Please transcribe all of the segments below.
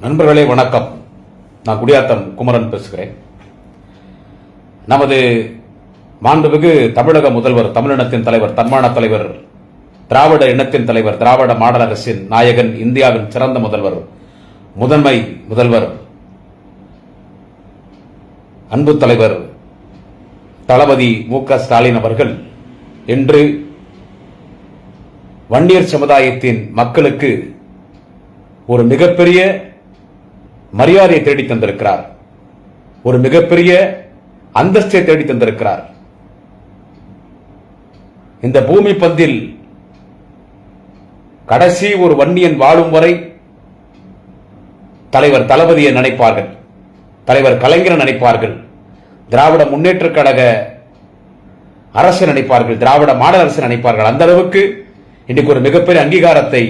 நண்பர்களே வணக்கம். நான் குடியாத்தம் குமரன் பேசுகிறேன். நமது மாண்புமிகு தமிழக முதல்வர், தமிழினத்தின் தலைவர், தன்மான தலைவர், திராவிட இனத்தின் தலைவர், திராவிட மாடல் அரசின் நாயகன், இந்தியாவின் சிறந்த முதல்வர், முதன்மை முதல்வர், அன்பு தலைவர் தளபதி மு.க. ஸ்டாலின் அவர்கள் இன்று வன்னியர் சமுதாயத்தின் மக்களுக்கு ஒரு மிகப்பெரிய மரியாதையை தேடி தந்திருக்கிறார். ஒரு மிகப்பெரிய அந்தஸ்தை தேடி தந்திருக்கிறார். இந்த பூமி பந்தில் கடைசி ஒரு வன்னியன் வாழும் வரை தலைவர் தளபதியை நினைப்பார்கள், தலைவர் கலைஞரை நினைப்பார்கள், திராவிட முன்னேற்ற கழக அரசு நினைப்பார்கள், திராவிட மாடல் அரசு நினைப்பார்கள். அந்த அளவுக்கு இன்னைக்கு ஒரு மிகப்பெரிய அங்கீகாரத்தை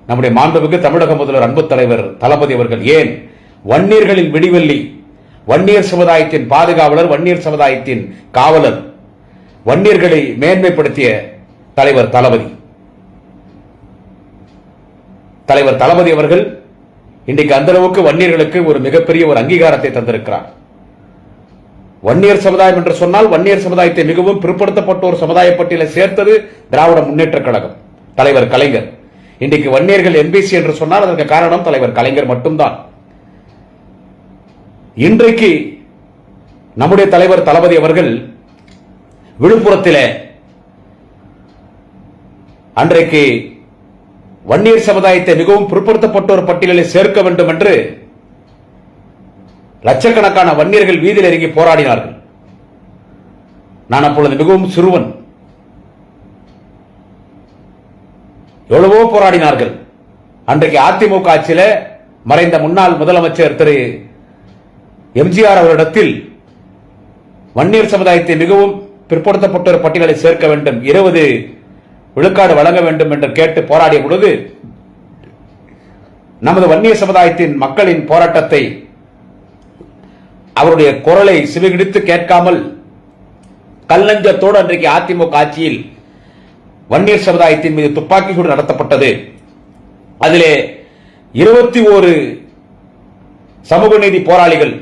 நம்முடைய மாண்புமிகு தமிழக முதல்வர் அன்பு தலைவர் தளபதி அவர்கள், ஏன் வன்னியர்களின் விடிவெள்ளி, வன்னியர் சமுதாயத்தின் பாதுகாவலர், வன்னியர் சமுதாயத்தின் காவலர், வன்னியர்களை மேன்மைப்படுத்திய தலைவர் தளபதி அவர்கள் இன்றைக்கு அந்த அளவுக்கு வன்னியர்களுக்கு ஒரு மிகப்பெரிய ஒரு அங்கீகாரத்தை தந்திருக்கிறார். வன்னியர் சமுதாயம் என்று சொன்னால் வன்னியர் சமுதாயத்தை மிகவும் பிற்படுத்தப்பட்ட ஒரு சமுதாய பட்டியலை சேர்த்தது திராவிட முன்னேற்ற கழகம், தலைவர் கலைஞர். இன்றைக்கு வன்னியர்கள் எம்பிசி என்று சொன்னால் அதற்கு காரணம் தலைவர் கலைஞர் மட்டும்தான். இன்றைக்கு நம்முடைய தலைவர் தளபதி அவர்கள் விழுப்புரத்திலே அன்றைக்கு வன்னியர் சமுதாயத்தை மிகவும் பிற்படுத்தப்பட்ட ஒரு பட்டியலில் சேர்க்க வேண்டும் என்று லட்சக்கணக்கான வன்னியர்கள் வீதியில் இறங்கி போராடினார்கள். நான் அப்பொழுது மிகவும் சிறுவன். எவ்வளவோ போராடினார்கள். அன்றைக்கு அதிமுக ஆட்சியில் மறைந்த முன்னாள் முதலமைச்சர் திரு எம்ஜிஆர் அவரிடத்தில் வன்னியர் சமுதாயத்தை மிகவும் பிற்படுத்தப்பட்ட ஒரு பட்டியலை சேர்க்க வேண்டும், 20 விழுக்காடு வழங்க வேண்டும் என்று கேட்டு போராடிய பொழுது நமது வன்னியர் சமுதாயத்தின் மக்களின் போராட்டத்தை, அவருடைய குரலை சிவிகிடித்து கேட்காமல் கல்லஞ்சத்தோடு அன்றைக்கு அதிமுக ஆட்சியில் வன்னியர் சமுதாயத்தின் மீது துப்பாக்கி சூடு நடத்தப்பட்டது. அதிலே 21 சமூக நீதி போராளிகள்,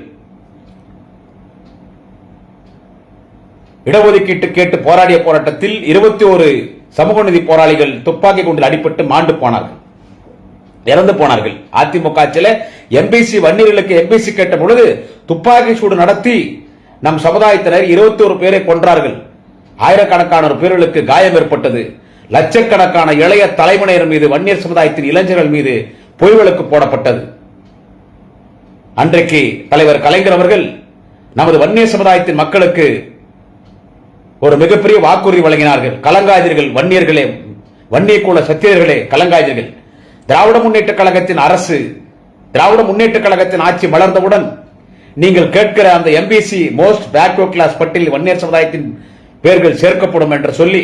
இடஒதுக்கீட்டு கேட்டு போராடிய போராட்டத்தில் 21 சமூக நீதி போராளிகள் துப்பாக்கி குண்டில் அடிபட்டு மாண்டு போனார்கள், இறந்து போனார்கள். அதிமுக ஆட்சியில் எம்பிசி வன்னியர்களுக்கு எம்பிசி கேட்ட பொழுது துப்பாக்கி சூடு நடத்தி நம் சமுதாயத்தினர் 21 பேரை கொன்றார்கள். ஆயிரக்கணக்கான பேர்களுக்கு காயம் ஏற்பட்டது. லட்சக்கணக்கான இளைய தலைமுறையினர் மீது, வன்னியர் சமுதாயத்தின் இளைஞர்கள் மீது பொய் வழக்கு போடப்பட்டது. அன்றைக்கு தலைவர் கலைஞர் அவர்கள் நமது வன்னியர் சமுதாயத்தின் மக்களுக்கு ஒரு மிகப்பெரிய வாக்குறுதி வழங்கினார்கள். கலங்காதீர்கள் வன்னியர்களே, வன்னிய குல சத்திரியர்களே, கலங்காதீர்கள். திராவிட முன்னேற்ற கழகத்தின் அரசு, திராவிட முன்னேற்ற கழகத்தின் ஆட்சி மலர்ந்தவுடன் நீங்கள் கேட்கிற அந்த எம்பிசி மோஸ்ட் பேக்வர்ட் கிளாஸ் பட்டியலில் வன்னியர் சமுதாயத்தின் பெயர்கள் சேர்க்கப்படும் என்று சொல்லி,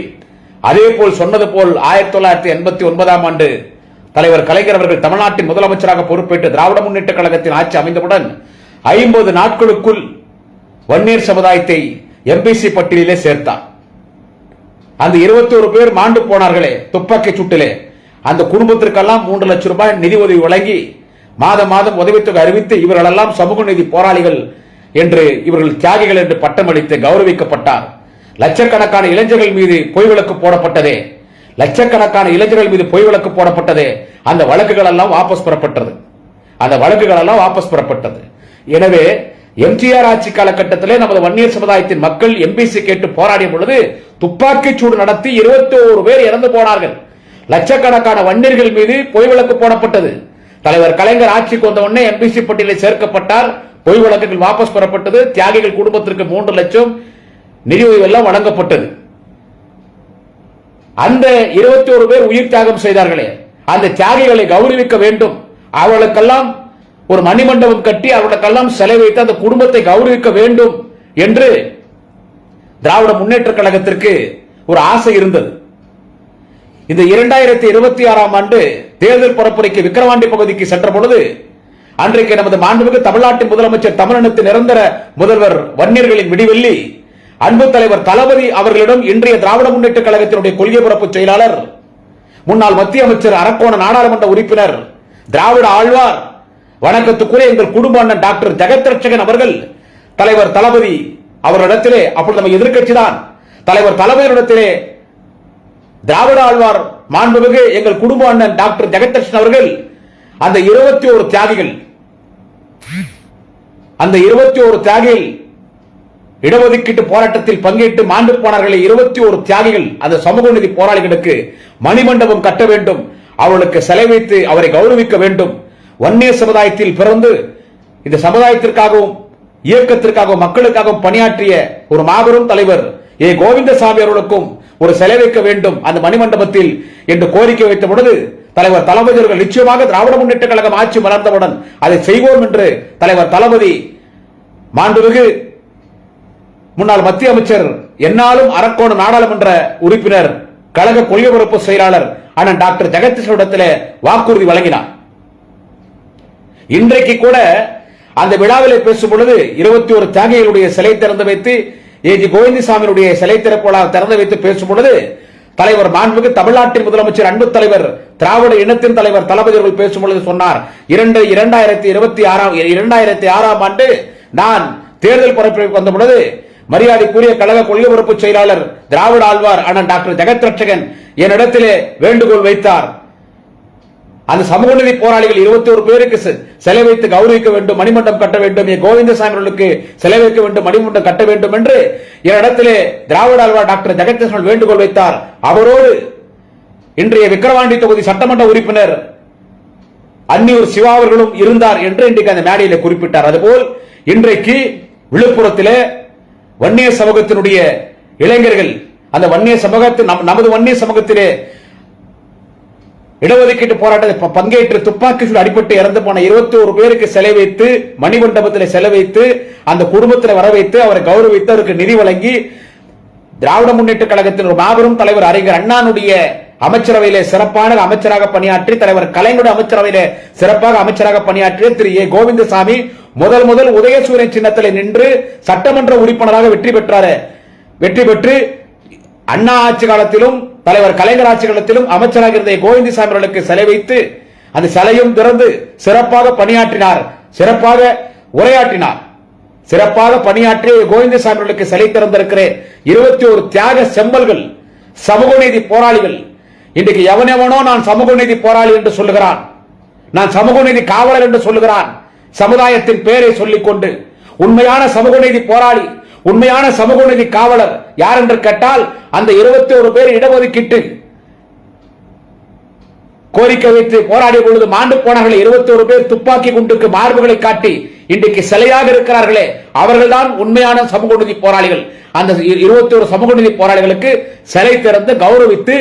அதே போல் சொன்னது போல் 1989ஆம் ஆண்டு தலைவர் கலைஞர் அவர்கள் தமிழ்நாட்டின் முதலமைச்சராக பொறுப்பேற்று திராவிட முன்னேற்ற கழகத்தின் ஆட்சி அமைந்தவுடன் 50 நாட்களுக்குள் வன்னியர் சமுதாயத்தை எம்பிசி பட்டியலிலே சேர்த்தார். அந்த 21 பேர் மாண்டு போனார்களே துப்பாக்கி சூட்டிலே, அந்த குடும்பத்திற்கெல்லாம் 3 லட்சம் ரூபாய் நிதி உதவி வழங்கி மாதம் மாதம் உதவித்தொகை அறிவித்து இவர்களெல்லாம் சமூக நீதி போராளிகள் என்று, இவர்கள் தியாகிகள் என்று பட்டமளித்து கௌரவிக்கப்பட்டார். லட்சக்கணக்கான இளைஞர்கள் மீது பொய் வழக்கு போடப்பட்டதே, லட்சக்கணக்கான இளைஞர்கள் மீது பொய் வழக்கு போடப்பட்டதே, அந்த வழக்குகள் எல்லாம் வாபஸ் பெறப்பட்டது. அந்த வழக்குகள் எல்லாம் வாபஸ் பெறப்பட்டது. எனவே எம்ஜிஆர் ஆட்சி காலகட்டத்திலே நமது வன்னியர் சமுதாயத்தின் மக்கள் எம்பிசி கேட்டு போராடிய பொழுது துப்பாக்கி சூடு நடத்தி 21 பேர் இறந்து போனார்கள். லட்சக்கணக்கான வன்னியர்கள் மீது பொய் வழக்கு போடப்பட்டது. தலைவர் கலைஞர் ஆட்சிக்கு வந்த உடனே எம்பிசி பட்டியலில் சேர்க்கப்பட்டார். பொய் வழக்குகள் வாபஸ் பெறப்பட்டது. தியாகிகள் குடும்பத்திற்கு 3 லட்சம் நிதி உதவி எல்லாம் வழங்கப்பட்டது. அந்த 21 பேர் உயிர் தியாகம் செய்தார்களே, அந்த தியாகிகளை கௌரவிக்க வேண்டும், அவர்களுக்கெல்லாம் ஒரு மணிமண்டபம் கட்டி அவர்களுக்கெல்லாம் சிலை வைத்து அந்த குடும்பத்தை கௌரவிக்க வேண்டும் என்று திராவிட முன்னேற்ற கழகத்திற்கு ஒரு ஆசை இருந்தது. இந்த 2026ஆம் ஆண்டு தேர்தல் பரப்புரைக்கு விக்கிரவாண்டி பகுதிக்கு சென்ற பொழுது அன்றைக்கு நமது மாண்புமிகு தமிழ்நாட்டின் முதலமைச்சர், தமிழினத்தின் நிரந்தர முதல்வர், வன்னியர்களின் விடிவெள்ளி அன்பு தலைவர் தளபதி அவர்களிடம் இன்றைய திராவிட முன்னேற்ற கழகத்தினுடைய கொள்கை பரப்பு செயலாளர், முன்னாள் மத்திய அமைச்சர், அரக்கோண நாடாளுமன்ற உறுப்பினர் திராவிட ஆழ்வார் வணக்கத்துக்குரிய எங்கள் குடும்ப அண்ணன் டாக்டர் ஜெகத் ரட்சகன் அவர்கள் தலைவர் தளபதி அவரிடத்திலே, அப்பொழுது நம்ம எதிர்க்கட்சி தான், தலைவர் தளபதியிடத்திலே திராவிட ஆழ்வார் மாண்புமிகு எங்கள் குடும்ப அண்ணன் டாக்டர் ஜெகத் ரட்சகன் அவர்கள் அந்த 21 தியாகிகள், அந்த 21 தியாகிகள் இடஒதுக்கீட்டு போராட்டத்தில் பங்கேற்று மாண்டு போனார்கள். 21 தியாகிகள், அந்த சமூக நீதி போராளிகளுக்கு மணிமண்டபம் கட்ட வேண்டும், அவர்களுக்கு சிலை வைத்து அவரை கௌரவிக்க வேண்டும். வன்னியர் சமுதாயத்தில் பிறந்து இந்த சமுதாயத்திற்காகவும் இயக்கத்திற்காகவும் மக்களுக்காகவும் பணியாற்றிய ஒரு மாபெரும் தலைவர் ஏ கோவிந்தசாமி அவர்களுக்கும் ஒரு சிலை வைக்க வேண்டும் அந்த மணிமண்டபத்தில் என்று கோரிக்கை வைத்த பொழுது தலைவர் தளபதி அவர்கள் நிச்சயமாக திராவிட முன்னேற்ற கழகம் ஆட்சி மலர்ந்தவுடன் அதை செய்வோம் என்று தலைவர் தளபதி மாண்புமிகு முன்னாள் மத்திய அமைச்சர் என்னாலும் அரக்கோணம் நாடாளுமன்ற உறுப்பினர் கழக கொள்கை பொறுப்பு செயலாளர் அண்ணன் டாக்டர் ஜெகதீஷிடத்திலே வாக்குறுதி வழங்கினார். இன்றைக்கு கூட அந்த விழாவில் பேசும் பொழுது 21 தியாகிகளுடைய சிலை திறந்து வைத்து ஏஜி கோவிந்தசாமியுடைய சிலை திறந்து வைத்து பேசும் பொழுது தலைவர் மாண்புமிகு தமிழ்நாட்டின் முதலமைச்சர் அன்பு தலைவர் திராவிட இனத்தின் தலைவர் தளபதி அவர்கள் பேசும் பொழுது சொன்னார், 2006ஆம் ஆண்டு நான் தேர்தல் பரப்புரைக்கு வந்த பொழுது மரியாதைக்குரிய கழக கொள்கை பொறுப்பு செயலாளர் திராவிட ஆழ்வார் அண்ணன் டாக்டர் ஜெகத் ரட்சகன் என்னிடத்திலே வேண்டுகோள் வைத்தார், அந்த சமூக நீதி போராளிகள் 21 பேருக்கு சிலை வைத்து கௌரவிக்க வேண்டும், மணிமண்டபம் கட்ட வேண்டும், கோவிந்தசாமி அவர்களுக்கு சிலை வைக்க வேண்டும், மணிமண்டபம் கட்ட வேண்டும் என்று என்னிடத்திலே திராவிட ஆழ்வார் டாக்டர் ஜெகத் ரட்சகன் வேண்டுகோள் வைத்தார். அவரோடு இன்றைய விக்கிரவாண்டி தொகுதி சட்டமன்ற உறுப்பினர் அன்னியூர் சிவா அவர்களும் இருந்தார் என்று இன்றைக்கு அந்த மேடையில் குறிப்பிட்டார். அதுபோல் இன்றைக்கு விழுப்புரத்திலே வன்னியர் சமூகத்தினுடைய இளைஞர்கள், அந்த வன்னியர் சமூகத்தில் நமது வன்னியர் சமூகத்திலே இடஒதுக்கீட்டு போராட்டத்தில் பங்கேற்று துப்பாக்கி சூடு அடிபட்டு இறந்து போன 21 பேருக்கு சிலை வைத்து மணிமண்டபத்தில் சிலை வைத்து அந்த குடும்பத்தில் வர வைத்து அவரை கௌரவித்து அவருக்கு நிதி வழங்கி திராவிட முன்னேற்ற கழகத்தின் ஒரு மாபெரும் தலைவர் அறிஞர் அண்ணானுடைய அமைச்சரவையிலே சிறப்பான அமைச்சராக பணியாற்றி தலைவர் கலைஞருடைய அமைச்சரவையிலே சிறப்பாக அமைச்சராக பணியாற்றிய திரு ஏ கோவிந்தசாமி முதல் உதயசூரியன் சின்னத்தில் நின்று சட்டமன்ற உறுப்பினராக வெற்றி பெற்று அண்ணா ஆட்சி காலத்திலும் தலைவர் கலைஞர் ஆட்சி காலத்திலும் அமைச்சராக இருந்த கோவிந்தசாமி அவர்களுக்கு சிலை வைத்து அந்த சிலையும் திறந்து சிறப்பாக பணியாற்றினார், சிறப்பாக உரையாற்றினார். சிறப்பாக பணியாற்றிய கோவிந்தசாமி அவர்களுக்கு சிலை திறந்திருக்கிற 21 தியாக செம்மல்கள் சமூக நீதி போராளிகள். இன்றைக்கு எவனெவனோ நான் சமூக நீதி போராளி என்று சொல்லுகிறான், நான் சமூக நீதி காவலர் என்று சொல்லுகிறான். சமுதாயத்தின் பெயரை சொல்லிக்கொண்டு உண்மையான சமூக நீதி போராளி, உண்மையான சமூக நீதி காவலர் யார் என்று கேட்டால் அந்த 21 பேர் இடஒதுக்கீட்டு கோரிக்கை வைத்து போராடிய பொழுது மாண்டு போனார்களே 21 பேர் துப்பாக்கி குண்டுக்கு மார்புகளை காட்டி இன்றைக்கு சிலையாக இருக்கிறார்களே அவர்கள்தான் உண்மையான சமூக நீதி போராளிகள். அந்த 21 சமூக நீதி போராளிகளுக்கு சிலை திறந்து கௌரவித்து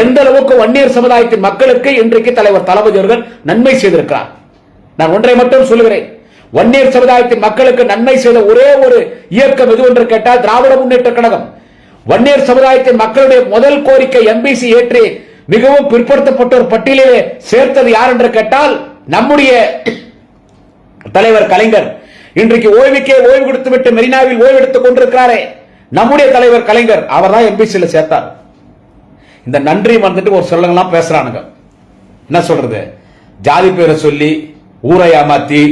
எந்த அளவுக்கு வன்னியர் சமுதாயத்தின் மக்களுக்கு இன்றைக்கு தலைவர் தளபதி அவர்கள் நன்மை செய்திருக்கிறார். நான் ஒன்றை மட்டும் சொல்லுகிறேன், வன்னியர் சமுதாயத்தின் மக்களுக்கு நன்மை செய்த ஒரே ஒரு இயக்கம் எது என்று கேட்டால் திராவிட முன்னேற்ற கழகம். வன்னியர் சமுதாயத்தின் மக்களுடைய முதல் கோரிக்கை எம்பிசி ஏற்றி மிகவும் பிற்படுத்தப்பட்டோர் பட்டியலிலே சேர்த்தது யார் என்று கேட்டால் நம்முடைய தலைவர் கலைஞர். இன்றைக்கு ஓய்வுக்கே ஓய்வு கொடுத்துவிட்டு மெரினாவில் ஓய்வு எடுத்துக் கொண்டிருக்கிறாரே நம்முடைய தலைவர் கலைஞர், அவர் தான் எம்பிசியில சேர்த்தார். இந்த நன்றி வந்துட்டு ஒரு சொல்லலாம் பேசுறானுங்க, என்ன சொல்றது, ஜாதி பேரை சொல்லி ஊரை ஏமாத்தி,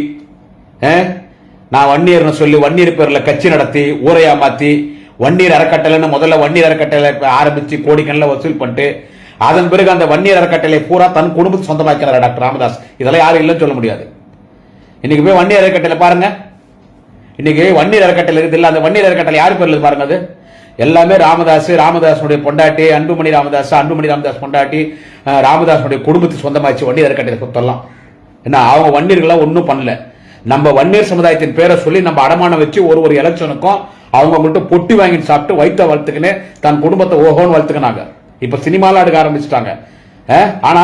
நான் வன்னியர் சொல்லி வன்னியர் பேர்ல கட்சி நடத்தி ஊரை ஏமாத்தி வன்னியர் அறக்கட்டளைன்னு முதல்ல வன்னியர் அறக்கட்டளை ஆரம்பிச்சு கோடிக்கணக்கில் வசூல் பண்ணிட்டு அதன் பிறகு அந்த வன்னியர் அறக்கட்டளை பூரா தன் குடும்பத்தை சொந்தமாக்கிறார் டாக்டர் ராமதாஸ். இதெல்லாம் யாரும் இல்லைன்னு சொல்ல முடியாது. இன்னைக்கு போய் வன்னியர் அறக்கட்டளை பாருங்க, இன்னைக்கு வன்னியர் அறக்கட்டளை இருக்குது இல்ல, அந்த வன்னியர் அறக்கட்டளை யார் பேர்ல பாருங்க, அது எல்லாமே ராமதாசுடைய பொண்டாட்டி அன்புமணி ராமதாஸ் பொண்டாட்டி ராமதாசுடைய குடும்பத்துக்கு சொந்தமாச்சு வன்னியர் அறக்கட்டளை சொத்தெல்லாம். என்ன அவங்க வன்னியர்களா ஒன்னும் பண்ணல. நம்ம வன்னியர் சமுதாயத்தின் பேரை சொல்லி நம்ம அடமானம் வச்சு ஒரு எலெக்ஷனுக்கும் அவங்க மட்டும் பொட்டி வாங்கி சாப்பிட்டு வைத்த வளர்த்துக்கின்னு தன் குடும்பத்தை ஓஹோன்னு வளர்த்துக்கினாங்க. இப்ப சினிமால எடுக்க ஆரம்பிச்சுட்டாங்க. ஆனா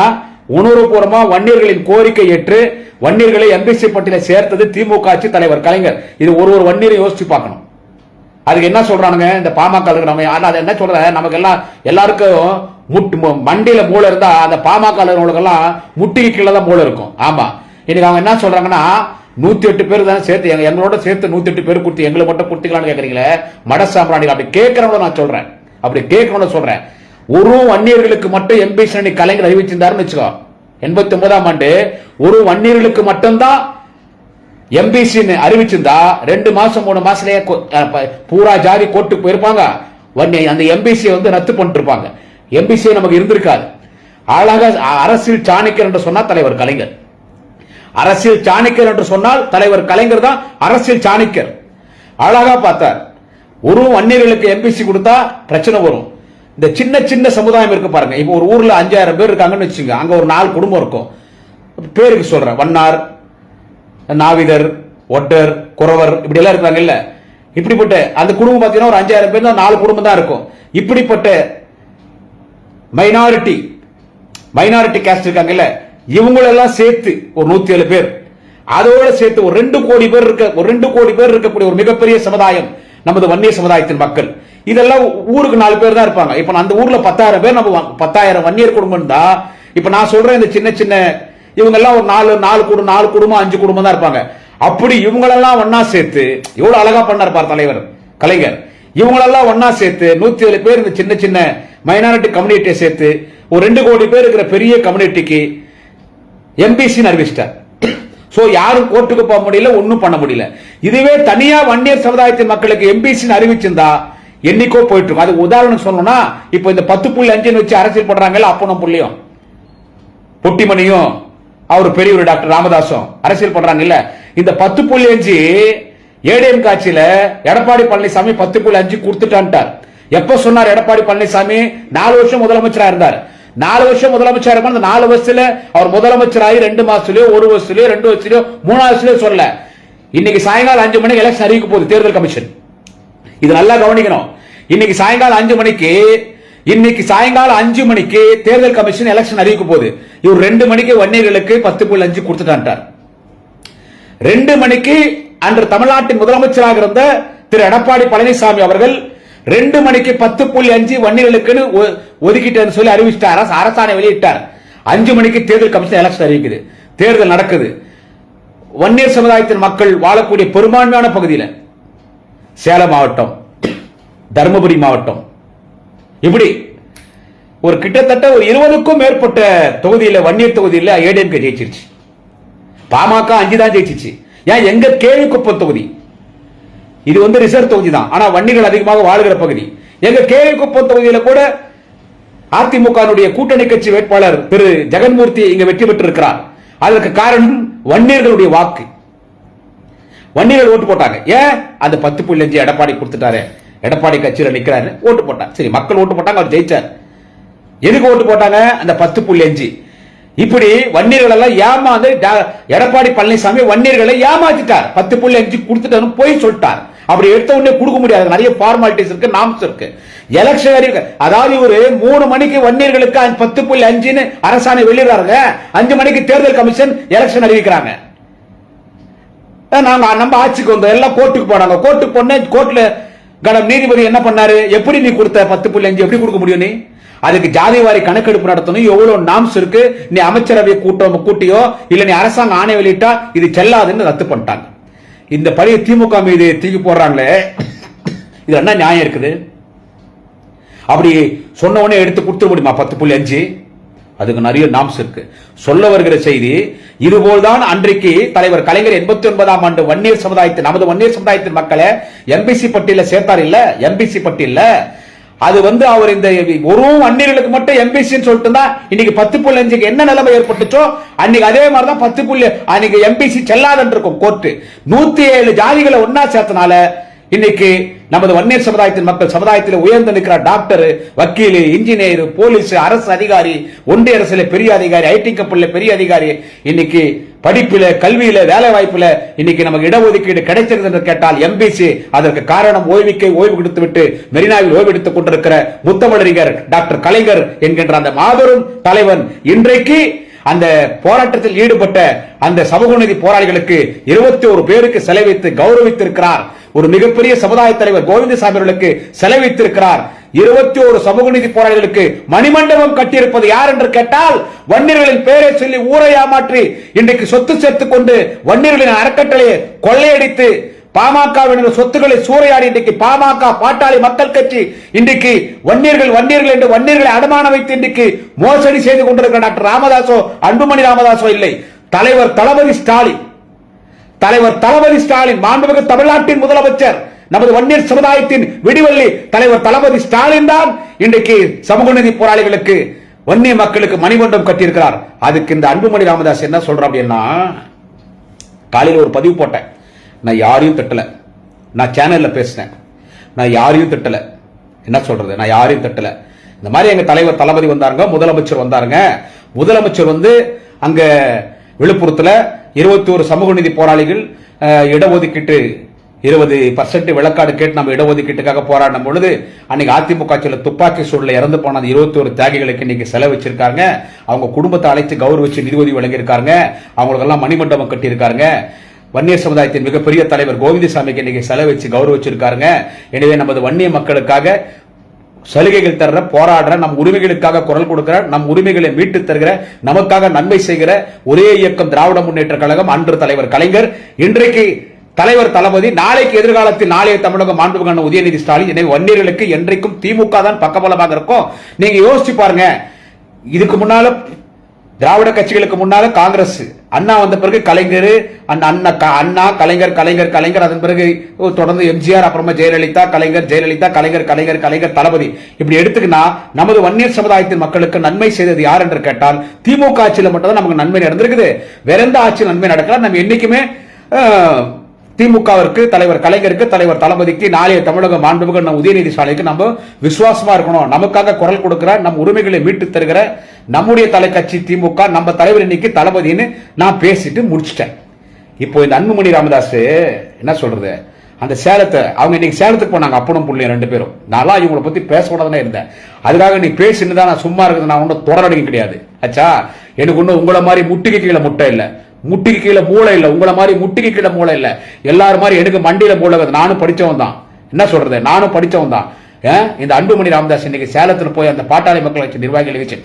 உணர்வுபூர்வமா வன்னியர்களின் கோரிக்கை ஏற்று வன்னியர்களை எம்பிசி பட்டியல சேர்த்தது திமுக ஆட்சி தலைவர் கலைஞர். இது ஒரு வன்னியரை யோசிச்சு பார்க்கணும். அதுக்கு என்ன சொல்றானுங்க இந்த பாமக நம்ம என்ன சொல்ற, நமக்கு எல்லாருக்கும் மண்டியில மூளை இருந்தா அந்த பாமக முட்டிக்கு கீழே தான் மூளை இருக்கும். ஆமா, இன்னைக்கு அவங்க என்ன சொல்றாங்கன்னா 108 பேர் தானே சேர்த்து எங்களோட சேர்த்து 108 பேர் கொடுத்து எங்களை மட்டும் கொடுத்துக்கலாம்னு கேக்குறீங்களே மடசாம்பிராணிகள். அப்படி கேட்கறவங்க நான் சொல்றேன், அப்படி கேட்கறவங்க சொல்றேன், ஒரு வன்னியர்களுக்கு மட்டும் எம்பிசி கலைஞர் அறிவிச்சிருந்தாருன்னு வச்சுக்கோ, 89ஆம் ஆண்டு ஒரு வன்னியர்களுக்கு மட்டும்தான் எம்பிசி அறிவிச்சிருந்தா 2 மாசம் 3 மாசத்திலேயே பூரா ஜாதி கோர்ட்டுக்கு போயிருப்பாங்க. அந்த எம்பிசி ரத்து பண்ணிட்டு இருப்பாங்க. எம்பிசி நமக்கு இருந்திருக்காது. அழக அரசியல் சாணக்கியர் என்று சொன்னால் தலைவர் கலைஞர். அரசியல் சாணக்கியர் என்று சொன்னால் தலைவர் கலைஞர் தான் அரசியல் சாணக்கியர். அழகா பார்த்தார். ஒரு வன்னியர்களுக்கு எம்பிசி கொடுத்தா பிரச்சனை வரும். இந்த சின்ன சின்ன சமுதாயம் இருக்கு பாருங்க. இப்போ ஒரு ஊர்ல 5000 பேர் இருக்காங்கன்னு வச்சுங்க. அங்க ஒரு 4 குடும்பம் இருக்கும். பேருக்கு சொல்றேன், வண்ணார், நாவிதர், ஒட்டர், குறவர் இப்படி எல்லாம் இருக்காங்க இல்ல. இப்படிப்பட்ட அந்த குடும்பம் பாத்தீங்கன்னா ஒரு 5000 பேர் தான், 4 குடும்பம் தான் இருக்கும். இப்படிப்பட்ட மைனாரிட்டி காஸ்ட் இருக்காங்க இல்ல, இவங்களெல்லாம் சேர்த்து ஒரு 107 பேர், அதோட சேர்த்து ஒரு 2 கோடி பேர் இருக்கக்கூடிய ஒரு மிகப்பெரிய சமுதாயம் நமது வன்னியர் சமுதாயத்தின் மக்கள். இதெல்லாம் ஊருக்கு 4 பேர் தான் இருப்பாங்க. இப்ப அந்த ஊர்ல 10,000 பேர், நம்ம 10,000 வன்னியர் குடும்பம் தான். இப்ப நான் சொல்றேன், இந்த சின்ன சின்ன இவங்க எல்லாம் ஒரு 4 குடும்பம் 5 குடும்பம் தான் இருப்பாங்க. அப்படி இவங்களெல்லாம் ஒன்னா சேர்த்து எவ்வளவு அழகா பண்ணார் பார் தலைவர் கலைஞர். இவங்களெல்லாம் ஒன்னா சேர்த்து 107 பேர் இந்த சின்ன சின்ன மைனாரிட்டி கம்யூனிட்டியை சேர்த்து ஒரு 2 கோடி பேர் இருக்கிற பெரிய கம்யூனிட்டிக்கு எம்பிசி அறிவிச்சிட்டார். சோ யாரும் கோர்ட்டுக்கு போக முடியல, ஒன்னும் பண்ண முடியல. இதுவே தனியா வன்னியர் சமுதாயத்தின் மக்களுக்கு எம்பிசி அறிவிச்சிருந்தா என்னைக்கோ போயிட்டு இருக்கும். அது உதாரணம் சொல்லணும்னா, இப்ப இந்த 10.5 வச்சு அரசியல் பண்றாங்கல்ல, அப்பனும் புள்ளியும் பொட்டிமணியும் அவர் பெரியவர் டாக்டர் ராமதாசும் அரசியல் பண்றாங்க இல்ல. இந்த 10.5 ஏடிஎம் காட்சியில எடப்பாடி பழனிசாமி 10.5 கொடுத்துட்டான்ட்டார். எப்ப சொன்னார் எடப்பாடி பழனிசாமி? 4 வருஷம் முதலமைச்சரா இருந்தார். 4 வருஷம் முதலமைச்சரா இருப்பார். அந்த 4 வருஷத்துல அவர் முதலமைச்சராகி 2 மாசத்துலயோ 1 வருஷத்துலயோ 2 வருஷத்துலயோ 3 வருஷத்துலயோ சொல்ல. இன்னைக்கு சாயங்காலம் 5 மணிக்கு எலெக்ஷன் அறிவிக்க போகுது தேர்தல் கமிஷன். இது நல்லா கவனிக்கணும். இன்னைக்கு சாயங்காலம் 5 மணிக்கு தேர்தல் கமிஷன் எலெக்ஷன் அறிவிக்க போகுது. இவர் 2 மணிக்கு வன்னியர்களுக்கு 10.5 கொடுத்துட்டார். 2 மணிக்கு அன்று தமிழ்நாட்டின் முதலமைச்சராக இருந்த திரு எடப்பாடி பழனிசாமி அவர்கள் 2 மணிக்கு 10.5 வன்னியர்களுக்கு ஒதுக்கிட்டு சொல்லி அறிவிச்சிட்டார், அரசாணை வெளியிட்டார். 5 மணிக்கு தேர்தல் கமிஷன் எலெக்ஷன் அறிவிக்குது. தேர்தல் நடக்குது. வன்னியர் சமுதாயத்தின் மக்கள் வாழக்கூடிய பெரும்பான்மையான பகுதியில் சேலம் மாவட்டம், தருமபுரி மாவட்டம், இப்படி ஒரு கிட்டத்தட்ட ஒரு 20க்கும் மேற்பட்ட தொகுதியில் வன்னியர் தொகுதியில் ஏடிஎம்கே ஜெயிச்சிருச்சு. பாமக 5 தான் ஜெயிச்சிச்சு. ஏன்? எங்க கேள்விக்குப்பம் தொகுதி இது ரிசர்வ் தொகுதி தான், ஆனா வன்னியர்கள் அதிகமாக வாழ்கிற பகுதி. எங்க கேள்விக்குப்பம் தொகுதியில கூட அதிமுக கூட்டணி கட்சி வேட்பாளர் திரு ஜெகன்மூர்த்தி இங்க வெற்றி பெற்றிருக்கிறார். அதற்கு காரணம் வன்னியர்களுடைய வாக்கு. வன்னியர்கள் ஓட்டு போட்டாங்க. ஏன்? அந்த 10.5 எடப்பாடி கொடுத்துட்டாரு, எடப்பாடி கட்சியில நிக்கிறாரு, ஓட்டு போட்டாங்க. சரி, மக்கள் ஓட்டு போட்டாங்க, அவர் ஜெயிச்சார். எதுக்கு ஓட்டு போட்டாங்க? அந்த 10.5. இப்படி வன்னியர்கள் எல்லாம் ஏமாந்து எடப்பாடி பழனிசாமி வன்னியர்களை ஏமாத்திட்டார். 10.5 கொடுத்துட்டாரு போய் சொல்லிட்டார். அப்படி எடுத்த உடனே கொடுக்க முடியாது, நிறைய ஃபார்மாலிட்டிஸ் இருக்கு, நாம்ஸ் இருக்கு, எலெக்ஷன். அதாவது ஒரு 3 மணிக்கு வன்னியர்களுக்கு 10.5 அரசாணை வெளியிடுறாங்க. 5 மணிக்கு தேர்தல் கமிஷன் எலெக்ஷன் அறிவிக்கிறாங்க. நம்ம ஆட்சிக்கு வந்தோம், எல்லாம் கோர்ட்டுக்கு போனாங்க. கோர்ட்டுக்கு போன கோர்ட்ல நீதிபதி என்ன பண்ணாரு? எப்படி நீ கொடுத்த 10.5 எப்படி கொடுக்க முடியும்? நீ அதுக்கு ஜாதிவாரி கணக்கெடுப்பு நடத்தணும், எவ்வளவு நாம்ஸ் இருக்கு, நீ அமைச்சரவை கூட்டியோ இல்ல நீ அரசாங்க ஆணை வெளியிட்டா இது செல்லாதுன்னு ரத்து பண்ணிட்டாங்க. இந்த பழைய திமுக மீது தூக்கி போடுறாங்களே, இது என்ன நியாயம் இருக்குது? அப்படி சொன்ன உடனே எடுத்து கொடுத்துட முடியுமா 10.5? அதுக்கு நிறைய நாம்ஸ் இருக்கு. சொல்ல வருகிற செய்தி இதுபோல்தான். அன்றைக்கு தலைவர் கலைஞர் 89ஆம் ஆண்டு வன்னியர் சமுதாயத்தின், நமது வன்னியர் சமுதாயத்தின் மக்களை எம்பிசி பட்டியல சேர்த்தார் இல்ல, எம்பிசி பட்டியல அது அவர் இந்த ஒரு வன்னியர்களுக்கு மட்டும் எம்பிசி சொல்லிட்டு தான் இன்னைக்கு 10.5 என்ன நிலைமை ஏற்பட்டுச்சோ அன்னைக்கு அதே மாதிரி தான் 10. அன்னைக்கு எம்பிசி செல்லாதுன்னு இருக்கும் கோர்ட்டு. 107 ஜாதிகளை ஒன்னா சேர்த்தனால இன்னைக்கு நமது வன்னியர் சமுதாயத்தின் மக்கள் சமுதாயத்தில் உயர்ந்து நிற்கிற டாக்டர், வக்கீல், இன்ஜினியர், போலீஸ், அரசு அதிகாரி, ஒன்றிய அரசுல பெரிய அதிகாரி, ஐடி கம்பெனில பெரிய அதிகாரி, இன்னைக்கு படிப்பில, கல்வியில, வேலை வாய்ப்புல இன்னைக்கு நமக்கு இடஒதுக்கீடு கிடைச்சிருது என்று கேட்டால் எம்பிசி. அதற்கு காரணம் ஓய்வு கொடுத்து விட்டு மெரினாவில் ஓய்வு எடுத்துக் கொண்டிருக்கிற முத்தமிழறிஞர் டாக்டர் கலைஞர் என்கின்ற அந்த மாபெரும் தலைவன் இன்றைக்கு அந்த போராட்டத்தில் ஈடுபட்ட அந்த சமூக நீதி போராளிகளுக்கு 21 பேருக்கு செலவித்து கௌரவித்திருக்கிறார். ஒரு மிகப்பெரிய சமுதாய தலைவர் கோவிந்தசாமி அவர்களுக்கு செலவித்திருக்கிறார். 21 சமூக நீதி போராளிகளுக்கு மணிமண்டபம் கட்டியிருப்பது யார் என்று கேட்டால் வன்னியர்களின் பெயரை சொல்லி ஊரை ஏமாற்றி இன்றைக்கு சொத்து சேர்த்துக் கொண்டு வன்னியர்களின் அறக்கட்டளையை கொள்ளையடித்து பாமகவினர் சொத்துக்களை சூறையாடி இன்றைக்கு பாமக பாட்டாளி மக்கள் கட்சி இன்றைக்கு வன்னியர்கள் வன்னியர்கள் என்று வன்னியர்களை அடமான வைத்து இன்றைக்கு மோசடி செய்து கொண்டிருக்கிற டாக்டர் ராமதாசோ அன்புமணி ராமதாசோ இல்லை, தலைவர் தளபதி ஸ்டாலின். தலைவர் தளபதி ஸ்டாலின் மாண்புமிகு தமிழ்நாட்டின் முதலமைச்சர், நமது வன்னியர் சமுதாயத்தின் விடிவெள்ளி தலைவர் தளபதி ஸ்டாலின் தான் இன்றைக்கு சமூக நீதி போராளிகளுக்கு வன்னிய மக்களுக்கு மணிமண்டபம் கட்டியிருக்கிறார். அதுக்கு இந்த அன்புமணி ராமதாஸ் என்ன சொல்ற அப்படின்னா, காலையில் ஒரு பதிவு போட்டேன். நான் யாரையும் திட்டல, நான் சேனல்ல பேசினேன். நான் யாரையும் திட்டல. என்ன சொல்றது, நான் யாரையும் திட்டல. இந்த மாதிரி எங்க தலைவர் தளபதி வந்தாருங்க, முதலமைச்சர் வந்தாருங்க. முதலமைச்சர் வந்து அங்க விழுப்புரத்துல 21 சமூக நீதி போராளிகள் இடஒதுக்கீட்டு 20% விளக்காடு கேட்டு நம்ம இடஒதுக்கீட்டுக்காக போராடும் பொழுது அன்னைக்கு அதிமுக துப்பாக்கி சூழல இறந்து போன 21 தியாகிகளுக்கு இன்னைக்கு செலவு வச்சிருக்காங்க. அவங்க குடும்பத்தை அழைத்து கௌரவிச்சு நிதி உதவி வழங்கியிருக்காங்க. அவங்களுக்கெல்லாம் மணிமண்டபம் கட்டியிருக்காங்க. வன்னியர் சமுதாயத்தின் மிகப்பெரிய தலைவர் கோவிந்தசாமிக்கு இன்னைக்கு செலவு வச்சு கௌரவிச்சிருக்காருங்க. எனவே நமது வன்னிய மக்களுக்காக சலுகைகள் தர்ற, போராடுற, நம் உரிமைகளுக்காக குரல் கொடுக்கிற, நம் உரிமைகளை மீட்டு தருகிற, நமக்காக நன்மை செய்கிற ஒரே இயக்கம் திராவிட முன்னேற்ற கழகம். அன்று தலைவர் கலைஞர், இன்றைக்கு தலைவர் தளபதி, நாளைக்கு எதிர்காலத்தில் நாளைய தமிழகம் மாண்புமிகு உதயநிதி ஸ்டாலின். எனவே வன்னியர்களுக்கு என்றைக்கும் திமுக தான் பக்கபலமாக இருக்கும். நீங்க யோசிச்சு பாருங்க, இதுக்கு முன்னால திராவிட கட்சிகளுக்கு முன்னால காங்கிரஸ், அண்ணா வந்த பிறகு கலைஞர், அண்ணா கலைஞர் கலைஞர் கலைஞர், அதன் பிறகு தொடர்ந்து எம்ஜிஆர், அப்புறமா ஜெயலலிதா, கலைஞர் ஜெயலலிதா, கலைஞர் கலைஞர் கலைஞர் தளபதி. இப்படி எடுத்துக்கினா நமது வன்னியர் சமுதாயத்தின் மக்களுக்கு நன்மை செய்தது யார் என்று கேட்டால் திமுக ஆட்சியில் மட்டும் தான் நமக்கு நன்மை நடந்திருக்குது. வேற எந்த ஆட்சியில் நன்மை நடக்கல. நம்ம என்னைக்குமே திமுகவிற்கு, தலைவர் கலைஞருக்கு, தலைவர் தளபதிக்கு, நாளைய தமிழக மாண்புமிகு உதயநிதி ஸ்டாலினுக்கு நம்ம விசுவாசமா இருக்கணும். நமக்காக குரல் கொடுக்கிற, நம் உரிமைகளை மீட்டு தருகிற நம்முடைய தலைக்கட்சி திமுக, நம்ம தலைவர் இன்னைக்கு தளபதினு நான் பேசிட்டு முடிச்சிட்டேன். இப்போ இந்த அன்புமணி ராமதாஸ் என்ன சொல்றது, அந்த சேலத்தை அவங்க இன்னைக்கு சேலத்துக்கு போனாங்க, அப்பனும் புள்ளியும் 2 பேரும். நான் இவங்களை பத்தி பேசக்கூடாதுன்னு இருந்தேன். அதுக்காக நீ பேசின்னு தான் நான் சும்மா இருக்குது. நான் ஒன்றும் தொடரடிக்க கிடையாது. ஆச்சா, எனக்கு ஒன்றும் உங்களை மாதிரி முட்டிக்கு கீழே முட்டை இல்லை, முட்டிக்கு கீழே மூளை இல்ல, உங்களை மாதிரி முட்டிக்கு கீழே மூளை இல்ல. எல்லாரும் மாதிரி எனக்கு மண்டியில மூளை. நானும் படிச்சவன் தான். என்ன சொல்றது, நானும் படிச்சவன் தான். இந்த அன்புமணி ராமதாஸ் இன்னைக்கு சேலத்துல போய் அந்த பாட்டாளி மக்கள் கட்சி நிர்வாகிகள் வச்சு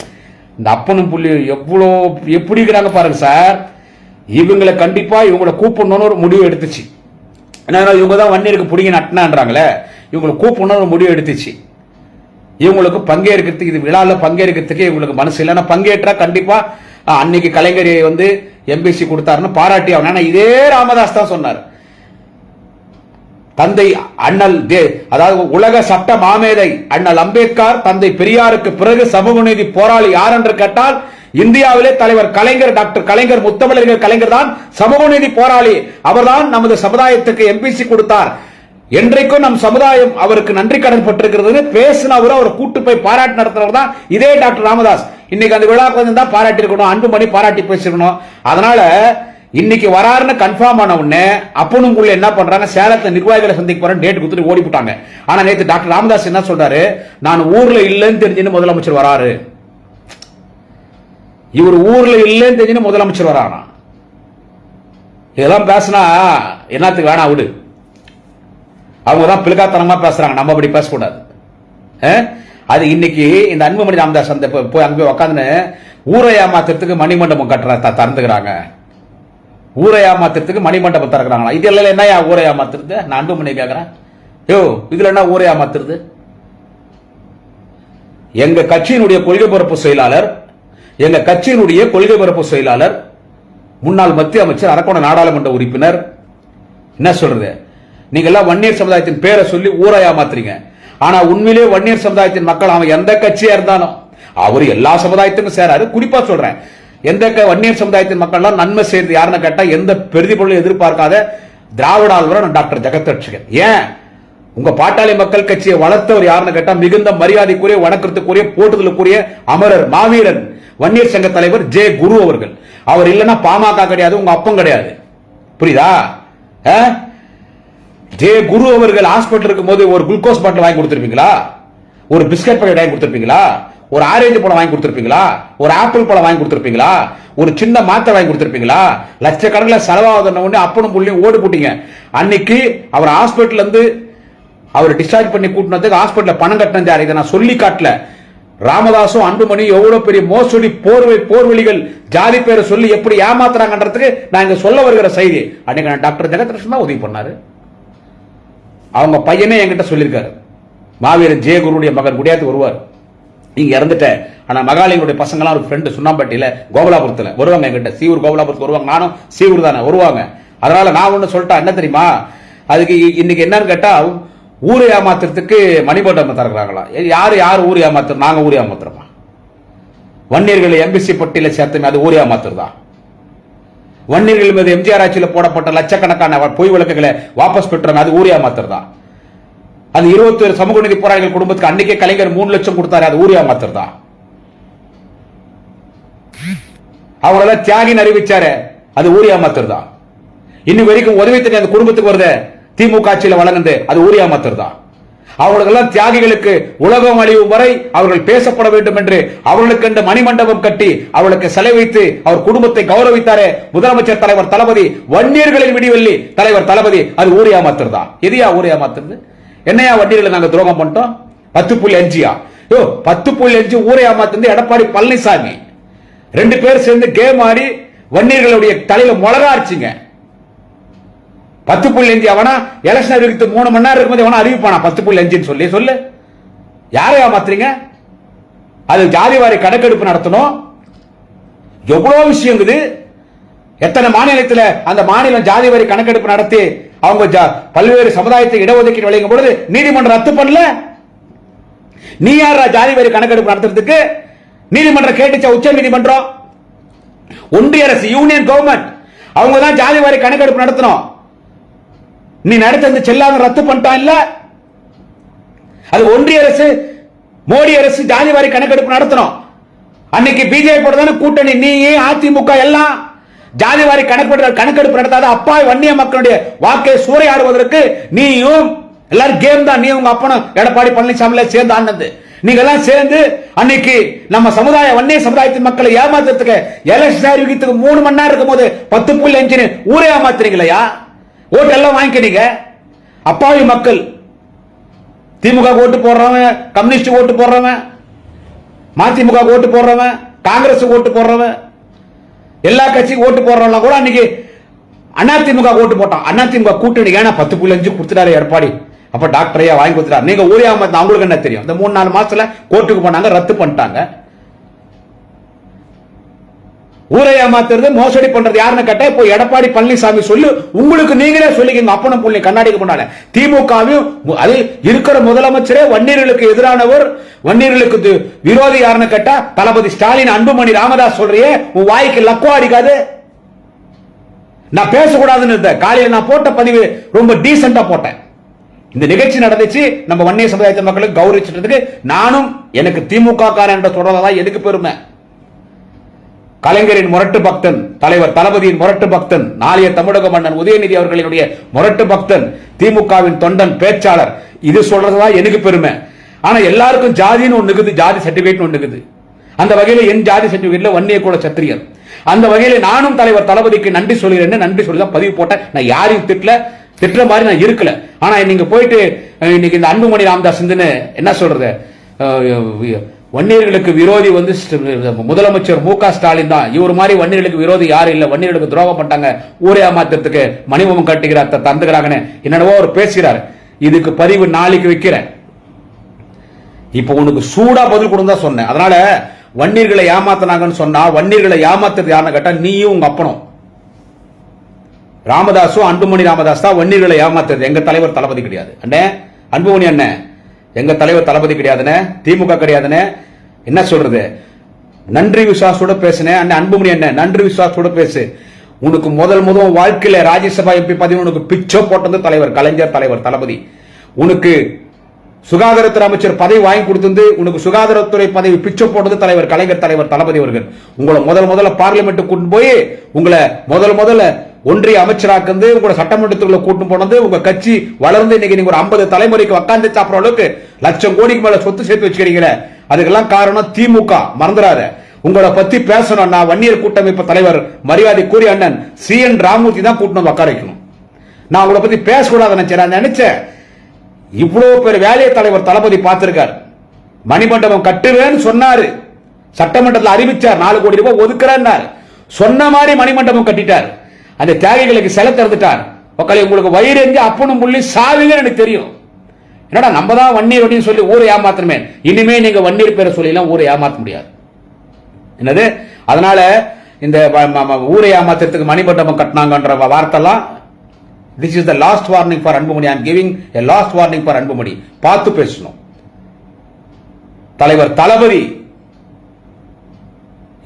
இந்த அப்பனும் புள்ளி எவ்வளோ எப்படி இருக்கிறாங்க பாருங்க சார். இவங்களை கண்டிப்பா இவங்களை கூப்பிடணும்னு ஒரு முடிவு எடுத்துச்சு. ஏன்னா இவங்க தான் வன்னியருக்கு பிடிங்க நட்டினான்றாங்களே, இவங்களை கூப்பிடணும்னு ஒரு முடிவு எடுத்துச்சு. இவங்களுக்கு பங்கேற்கிறதுக்கு, இது விழால பங்கேற்கிறதுக்கு இவங்களுக்கு மனசு இல்லைன்னா பங்கேற்றா கண்டிப்பா அன்னைக்கு கலைஞரை வந்து எம்பிசி கொடுத்தாருன்னு பாராட்டி ஆகணும். இதே ராமதாஸ் தான் சொன்னார். தந்தை அண்ணல் அதாவது உலக சட்ட மாமேதை அண்ணல் அம்பேத்கர் தந்தை பெரியாருக்கு பிறகு சமூக நீதி போராளி யார் என்று கேட்டால் இந்தியாவிலே தலைவர் கலைஞர், டாக்டர் கலைஞர், முத்தமிழர் கலைஞர் தான் சமூக நீதி போராளி. அவர்தான் நமது சமுதாயத்துக்கு எம்பிசி கொடுத்தார். என்றைக்கும் நம் சமுதாயம் அவருக்கு நன்றி கடன் பட்டிருக்கிறது பேசினவர், அவர் கூட்டு போய் பாராட்டு நடத்துறவர் தான் இதே டாக்டர் ராமதாஸ். இன்னைக்கு அந்த விழா கொஞ்சம் தான் பாராட்டி இருக்கணும், அன்புமணி பாராட்டி பேசிருக்கணும். அதனால இன்னைக்கு வராருன்னு கன்ஃபார்ம் ஆன உடனே அப்பனும் உள்ள என்ன பண்றாங்க, சேலத்துல நிர்வாகிகளை சந்திக்க போறேன் டேட் கொடுத்துட்டு ஓடி போட்டாங்க. ஆனா நேற்று டாக்டர் ராமதாஸ் என்ன சொல்றாரு, நான் ஊர்ல இல்லைன்னு தெரிஞ்சுன்னு முதலமைச்சர் வராரு. இவர் ஊர்ல இல்லைன்னு தெரிஞ்சுன்னு முதலமைச்சர் வரானா? இதெல்லாம் பேசினா என்னத்துக்கு வேணா விடு. அவங்க தான் பிள்ளைக்காத்தனமா பேசுறாங்க, நம்ம அப்படி பேசக்கூடாது. அது இன்னைக்கு இந்த அன்புமணி ராமதாஸ் அந்த போய் அங்க போய் உட்காந்து ஊரை ஏமாத்துறதுக்கு மணிமண்டபம் கட்டுற திறந்துக்கிறாங்க. ஊரை ஏமாத்துறதுக்கு மணிமண்டபம் திறக்கிறாங்களா? இது எல்லாம் என்ன ஊரை ஏமாத்துறது? நான் அன்புமணி கேட்கிறேன், யோ இதுல என்ன ஊரை ஏமாத்துறது? எங்க கட்சியினுடைய கொள்கை பரப்பு செயலாளர், எங்க கட்சியினுடைய கொள்கை பரப்பு செயலாளர், முன்னாள் மத்திய அமைச்சர், அரக்கோண நாடாளுமன்ற உறுப்பினர் என்ன சொல்றது, நீங்க எல்லாம் வன்னியர் சமுதாயத்தின் பேரை சொல்லி ஊரை ஏமாத்துறீங்க. ஆனா உண்மையிலே வன்னியர் சமுதாயத்தின் மக்கள், அவன் எந்த கட்சியா இருந்தாலும் அவர் எல்லா சமுதாயத்துக்கும் சேராரு. குறிப்பா சொல்றேன், எந்த வன்னியர் சமுதாயத்தின் மக்கள் நன்மை செய்யறது யாருன்னு கேட்டா எந்த பிரதிபலனும் எதிர்பார்க்காத திராவிட ஆளுநர் டாக்டர் ஜெகத் ரட்சகன். ஏன் உங்க பாட்டாளி மக்கள் கட்சியை வளர்த்தவர் யாருன்னு கேட்டா மிகுந்த மரியாதைக்குரிய, வணக்கத்துக்குரிய, போட்டுதலுக்குரிய அமரர், மாவீரன், வன்னியர் சங்க தலைவர் ஜே குரு அவர்கள். அவர் இல்லைன்னா பாமக கிடையாது, உங்க அப்பம் கிடையாது. புரியுதா? ஜே குரு அவர்கள் ஹாஸ்பிட்டல் இருக்கும் போது ஒரு குளுக்கோஸ் பாட்டில் வாங்கி கொடுத்திருப்பீங்களா? ஒரு பிஸ்கட் பாக்கெட் வாங்கி கொடுத்திருப்பீங்களா? ஒரு ஆரஞ்சு பழம் வாங்கி கொடுத்திருப்பீங்களா? ஒரு ஆப்பிள் பழம் வாங்கி கொடுத்திருப்பீங்களா? ஒரு சின்ன மாத்திரை வாங்கி கொடுத்திருப்பீங்களா? லட்சக்கணக்கில் செலவாகுது. அப்பனும் புள்ளியும் ஓடு போட்டீங்க. அன்னைக்கு அவர் ஹாஸ்பிட்டல் இருந்து அவர் டிஸ்சார்ஜ் பண்ணி கூட்டினதுக்கு ஹாஸ்பிட்டல் பணம் கட்டினாரு. இதை நான் சொல்லி காட்டல. ராமதாசும் அன்புமணி எவ்வளவு பெரிய மோசடி, போர்வழிகள், ஜாதி பேரை சொல்லி எப்படி ஏமாத்துறாங்கன்றதுக்கு நான் இங்க சொல்ல வருகிற செய்தி. அன்னைக்கு டாக்டர் ஜெகத் ரட்சகன் தான் உதவி பண்ணாரு. அவங்க பையனே என்கிட்ட சொல்லியிருக்காரு, மாவீரன் ஜெயகுருடைய மகன் குடியாத்து வருவார், நீங்க இறந்துட்ட. ஆனா மகாலிங்களுடைய பசங்களாம் ஒரு ஃப்ரெண்டு சுண்ணாம்பட்டியில கோகுலாபுரத்துல வருவாங்க, என்கிட்ட சீவூர் கோகுலாபுரத்துக்கு வருவாங்க, நானும் சீவூர் தானே வருவாங்க. அதனால நான் ஒண்ணு சொல்லிட்டா என்ன தெரியுமா, அதுக்கு இன்னைக்கு என்னன்னு கேட்டா ஊரை ஏமாத்துறதுக்கு மணிமண்டபம் தருகிறாங்களா? யாரு ஊரை ஏமாத்துறோம்? நாங்க ஊரை ஏமாத்துறோமா? வன்னியர்களை எம்பிசி பட்டியல சேர்த்து அது ஊரை ஏமாத்துறதா? வன்னியர்கள் மீது எம்ஜிஆர் ஆட்சியில் போடப்பட்ட லட்சக்கணக்கான பொய் வழக்குகளை வாபஸ் பெற்றோம், அது ஊரை ஏமாத்துறதா? அது 21 சமூக நீதி போராளிகள் குடும்பத்துக்கு அன்னைக்கே கலைஞர் 3 லட்சம் கொடுத்தாரு, அது ஊரை ஏமாத்துறதா? அவங்கள தியாகின்னு அறிவிச்சாரு, அது ஊரை ஏமாத்துறதா? இன்னும் வரைக்கும் உதவி தண்ணி அந்த குடும்பத்துக்கு வருது திமுக ஆட்சியில் வழங்குது, அது ஊரை ஏமாத்துறதா? அவர்களுக்கெல்லாம் தியாகிகளுக்கு உலகம் அழியும் வரை அவர்கள் பேசப்பட வேண்டும் என்று அவர்களுக்கு என்று மணிமண்டபம் கட்டி அவர்களுக்கு சிலை வைத்து அவர் குடும்பத்தை கௌரவித்தாரே முதலமைச்சர் தலைவர் தளபதி, வன்னியர்களின் விடிவெள்ளி தலைவர் தளபதி, அது ஊரை ஏமாத்துறதா? எதையா ஊரை ஏமாத்துறது? என்னையா வன்னியர்களை நாங்க துரோகம் பண்ணிட்டோம்? 10.5 10.5 ஊரை ஏமாத்துறது எடப்பாடி பழனிசாமி. 2 பேர் சேர்ந்து கேம் ஆடி வன்னியர்களுடைய தலையில முளகா அடிச்சுங்க. 10.5 அவனா எலெக்ஷன் அறிவித்து 3 மணி நேரம் இருக்கும்போது எவனா அறிவிப்பானா 10.5 சொல்லு? யாரை ஏமாத்துறீங்க? அது ஜாதிவாரி கணக்கெடுப்பு நடத்தணும். எவ்வளவு விஷயம் இருக்குது. எத்தனை மாநிலத்தில் அந்த மாநிலம் ஜாதிவாரி கணக்கெடுப்பு நடத்தி அவங்க பல்வேறு சமுதாயத்தை இடஒதுக்கீடு வழங்கும் பொழுது நீதிமன்றம் ரத்து பண்ணல. நீ யாரா ஜாதிவாரி கணக்கெடுப்பு நடத்துறதுக்கு? நீதிமன்றம் கேட்டுச்சா? உச்ச நீதிமன்றம், ஒன்றிய அரசு, யூனியன் கவர்மெண்ட் அவங்க தான் ஜாதிவாரி கணக்கெடுப்பு நடத்தணும். நீ நடத்த செல்லாம ரத்து பண்ணிட்டான் இல்ல? அது ஒன்றிய அரசு, மோடி அரசு ஜாதிவாரி கணக்கெடுப்பு நடத்தணும். அன்னைக்கு பிஜேபி கூட்டணி, நீ அதிமுக எல்லாம் ஜாதிவாரி கணக்கெடுப்பு நடத்தாத அப்பாவி வன்னிய மக்களுடைய வாக்கை சூறையாடுவதற்கு நீயும் எல்லாரும் கேம் தான். நீ உங்க அப்பனும் எடப்பாடி பழனிசாமி சேர்ந்து ஆனது. நீங்க எல்லாம் சேர்ந்து அன்னைக்கு நம்ம சமுதாய வன்னிய சமுதாயத்தின் மக்களை ஏமாத்துறதுக்கு எலெக்ஷன் அறிவிக்கிறதுக்கு 3 மணி நேரம் இருக்கும் போது 10.5 ஊரே ஏமாத்துறீங்களா? ஓட்டு எல்லாம் வாங்கிக்கிறீங்க. அப்பாவி மக்கள், திமுக ஓட்டு போடுறவன், கம்யூனிஸ்ட் ஓட்டு போடுறவன், மதிமுக ஓட்டு போடுறவன், காங்கிரஸ் ஓட்டு போடுறவன், எல்லா கட்சிக்கும் ஓட்டு போடுறவங்க கூட அன்னைக்கு அதிமுக ஓட்டு போட்டான். அதிமுக கூட்டணி ஏன்னா 10.5 கொடுத்துட்டாரு எடப்பாடி. அப்ப டாக்டர் ஐயா வாங்கி கொடுத்துட்டாரு. நீங்க ஊரே ஏமாத்த அவங்களுக்கு என்ன தெரியும்? இந்த 3-4 மாசத்துல கோர்ட்டுக்கு போனாங்க, ரத்து பண்ணிட்டாங்க. ஊரை ஏமாத்துறது, மோசடி பண்றது யாருன்னு கேட்டா இப்போ எடப்பாடி பழனிசாமி சொல்லு, உங்களுக்கு நீங்களே சொல்லிக்கீங்க. அப்பனும் புள்ளி கண்ணாடிக்கு முன்னால திமுகவும் அது இருக்கிற முதலமைச்சரே வன்னியர்களுக்கு எதிரானவர், வன்னியர்களுக்கு விரோதி யாருன்னு கேட்டா தளபதி ஸ்டாலின், அன்புமணி ராமதாஸ் சொல்றியே, உன் வாய்க்கு லக்குவா அடிக்காது. நான் பேசக்கூடாதுன்னு இருந்தேன். காலையில் நான் போட்ட பதிவு ரொம்ப டீசெண்டா போட்டேன். இந்த நிகழ்ச்சி நடந்துச்சு, நம்ம வன்னிய சமுதாயத்தின் மக்களுக்கு கௌரவிச்சதுக்கு நானும் எனக்கு திமுக காரன் என்ற தொடர்தான் எனக்கு பெருமை. கலைஞரின் முரட்டு பக்தன், தலைவர் தளபதியின் முரட்டு பக்தன், நாளைய தமிழக மன்னன் உதயநிதி அவர்களினுடைய முரட்டு பக்தன், திமுகவின் தொண்டன், பேச்சாளர், இது சொல்றதுதான் எனக்கு பெருமை. ஆனா எல்லாருக்கும் ஜாதின்னு ஒண்ணு இருக்குது, ஜாதி சர்டிபிகேட் ஒண்ணு இருக்குது. அந்த வகையில என் ஜாதி சர்டிபிகேட்ல வன்னிய கூட சத்திரியர். அந்த வகையில நானும் தலைவர் தளபதிக்கு நன்றி சொல்கிறேன். நன்றி சொல்லி தான் பதிவு போட்டேன். நான் யாரையும் திட்டுற மாதிரி நான் இருக்கல. ஆனா நீங்க போயிட்டு இன்னைக்கு இந்த அன்புமணி ராமதாஸ் என்ன சொல்றது, வன்னியர்களுக்கு விரோதி முதலமைச்சர் மு க ஸ்டாலின் தான். இவர் மாதிரி வன்னியர்களுக்கு விரோதி யாரும் இல்ல, வன்னியர்களுக்கு துரோகம் பண்ணிட்டாங்க, ஊரே ஏமாத்துறதுக்கு மணிமம் கட்டுகிறார், தந்துக்கிறாங்கன்னு என்னென்னவோ அவர் பேசுகிறார். இதுக்கு பதிவு நாளைக்கு வைக்கிறேன். இப்ப உனக்கு சூடா பதில் கொடுந்தா சொன்னேன். அதனால வன்னியர்களை ஏமாத்தினாங்கன்னு சொன்னா, வன்னியர்களை ஏமாத்துறது யாருன்னு கேட்டா நீயும் உங்க அப்பனும். ராமதாசும் அன்புமணி ராமதாஸ் தான் வன்னியர்களை ஏமாத்துறது. எங்க தலைவர் தளபதி கிடையாது அண்ணே. அன்புமணி அண்ணன் எங்க தலைவர் தளபதி கிடையாதுன்னு, திமுக கிடையாதுன்னு என்ன சொல்றது? நன்றி விசுவாசோட பேசுனேன் அண்ணன். அன்புமணி அண்ணன் நன்றி விசுவாசோட பேசு. உனக்கு முதல் வாழ்க்கையில ராஜ்யசபா எம்பி பதவி உனக்கு பிச்சோ போட்டது தலைவர் கலைஞர், தலைவர் தளபதி. உனக்கு சுகாதாரத்துறை அமைச்சர் பதவி வாங்கி கொடுத்தது, உனக்கு சுகாதாரத்துறை பதவி பிச்சை போட்டது தலைவர் கலைஞர், தலைவர் தளபதி அவர்கள். உங்களை முதல்ல பார்லிமெண்ட் கூட்டு போய் உங்களை முதல்ல ஒன்றிய அமைச்சராக்கு உங்களை சட்டமன்றத்துக்குள்ள கூட்டு போனது, உங்க கட்சி வளர்ந்து இன்னைக்கு நீங்க ஒரு 50 தலைமுறைக்கு உட்கார்ந்து சாப்பிடுற அளவுக்கு லட்சம் கோடிக்கு மேல சொத்து சேர்த்து வச்சுக்கிறீங்களே, அதுக்கெல்லாம் காரணம் திமுக. மறந்துடாத. உங்களை பத்தி பேசணும்னா வன்னியர் கூட்டமைப்பு தலைவர் மரியாதைக்குரிய அண்ணன் CN ராமூர்த்தி தான் கூட்டணும் உட்கார வைக்கணும். நான் உங்களை பத்தி பேசக்கூடாது நினைச்சேன். இவ்வளவு பேர் வேலையை தலைவர் தளபதி பார்த்திருக்கார். மணிமண்டபம் கட்டுவேன்னு சொன்னாரு, சட்டமன்றத்தில் அறிவிச்சார், 4 கோடி ரூபாய் ஒதுக்குறார். சொன்ன மாதிரி மணிமண்டபம் கட்டிட்டார். அந்த தியாகிகளுக்கு சிலை திறந்துட்டார். மக்களே, உங்களுக்கு வயிறு எங்க அப்பனும் புள்ளி சாவிங்கன்னு எனக்கு தெரியும். என்னடா நம்ம தான் வன்னியர் அப்படின்னு சொல்லி ஊரை ஏமாத்தணுமே, இனிமே நீங்க வன்னியர் பேரை சொல்லலாம் ஊரை ஏமாத்த முடியாது. என்னது? அதனால இந்த ஊரை ஏமாத்துறதுக்கு மணிமண்டபம் கட்டினாங்கன்ற வார்த்தைலாம், this is the last warning for Anbumani. I am giving a last warning for Anbumani. பார்த்து பேசணும். தலைவர் தளபதி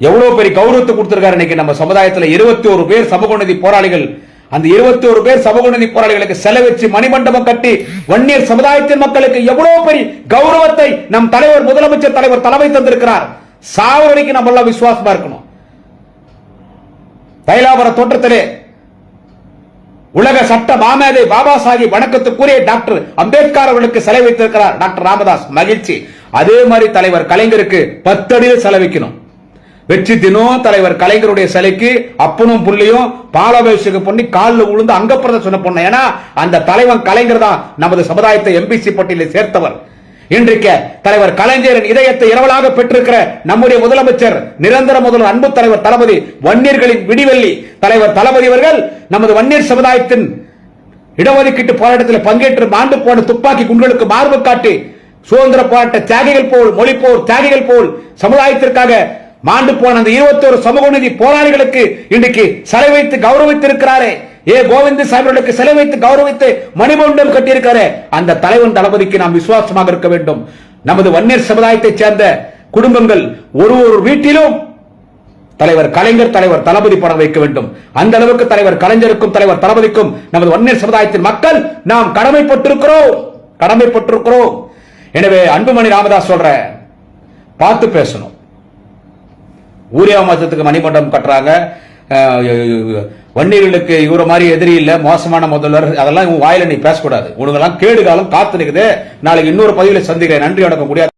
எவ்வளவு பெரிய கௌரவத்தை கொடுத்திருக்காரு. இன்னைக்கு நம்ம சமுதாயத்தில் 21 பேர் சமூக நீதி போராளிகள், அந்த 21 பேர் சமூக நீதி போராளிகளுக்கு செலவச்சு மணிமண்டபம் கட்டி வன்னியர் சமுதாயத்தின் மக்களுக்கு எவ்வளவு பெரிய கௌரவத்தை நம் தலைவர் முதலமைச்சர் தலைவர் தலைமை தந்திருக்கிறார். சாவடிக்கு நம்ம எல்லாம் விசுவாசமா இருக்கணும். தைலாபுர தோற்றத்திலே உலக சட்ட மாமேதை பாபா சாஹிப் வணக்கத்துக்குரிய டாக்டர் அம்பேத்கர் அவர்களுக்கு சிலை வைத்திருக்கிறார் டாக்டர் ராமதாஸ். மகிழ்ச்சி. அதே மாதிரி தலைவர் கலைஞருக்கு 10 அடியில் செலவிக்கணும். வெற்றி தினம் தலைவர் கலைஞருடைய சிலைக்கு அப்பனும் புள்ளியும் பாலாபிஷேகம் பண்ணி காலில் விழுந்து அங்கப்பிரதட்சணை பண்ண. ஏன்னா அந்த தலைவன் கலைஞர் தான் நமது சமுதாயத்தை எம்பிசி பட்டியலில் சேர்த்தவர். இன்றைக்கு தலைவர் கலைஞரின் இதயத்தை இரவலாக பெற்றிருக்கிற நம்முடைய முதலமைச்சர் நிரந்தர முதல்வர் அன்பு தலைவர் தளபதி, வன்னியர்களின் விடிவெள்ளி தலைவர் தளபதி அவர்கள் நமது வன்னியர் சமுதாயத்தின் இடஒதுக்கீட்டு போராட்டத்தில் பங்கேற்று மாண்டு போன துப்பாக்கி குண்டுகளுக்கு மார்பு காட்டி சுதந்திர போராட்ட தியாகிகள் போல், மொழிப்போர் தியாகிகள் போல் சமுதாயத்திற்காக மாண்டு போன அந்த 21 சமூக நீதி போராளிகளுக்கு இன்றைக்கு சிலை வைத்து கௌரவித்திருக்கிறாரே. கோவிந்த சாமிகளுக்கு சிலை வைத்து கௌரவித்து மணிமண்டபம் கட்டியிருக்காரு. அந்த தலைவன் தளபதிக்கு நாம் விசுவாசமாக இருக்க வேண்டும். நமது வன்னியர் சமுதாயத்தைச் சேர்ந்த குடும்பங்கள் ஒரு வீட்டிலும் தலைவர் கலைஞர் தலைவர் தளபதி படம் வைக்க வேண்டும். அந்த அளவுக்கு தலைவர் கலைஞருக்கும் தலைவர் தளபதிக்கும் நமது வன்னியர் சமுதாயத்தின் மக்கள் நாம் கடமைப்பட்டிருக்கிறோம். எனவே அன்புமணி ராமதாஸ் சொல்ற, பார்த்து பேசணும். ஊரியா மாற்றத்துக்கு மணிமண்டபம் கட்டுறாங்க. வன்னியர்களுக்கு இவர மாதிரி எதிரி இல்ல, மோசமான முதல்வர், அதெல்லாம் வாயில நீ பேசக்கூடாது. உனக்கெல்லாம் கேடு காலம் காத்து நிக்குது. நாளைக்கு இன்னொரு பதிவில் சந்திக்கிறேன். நன்றி, வணக்கம். முடியாது.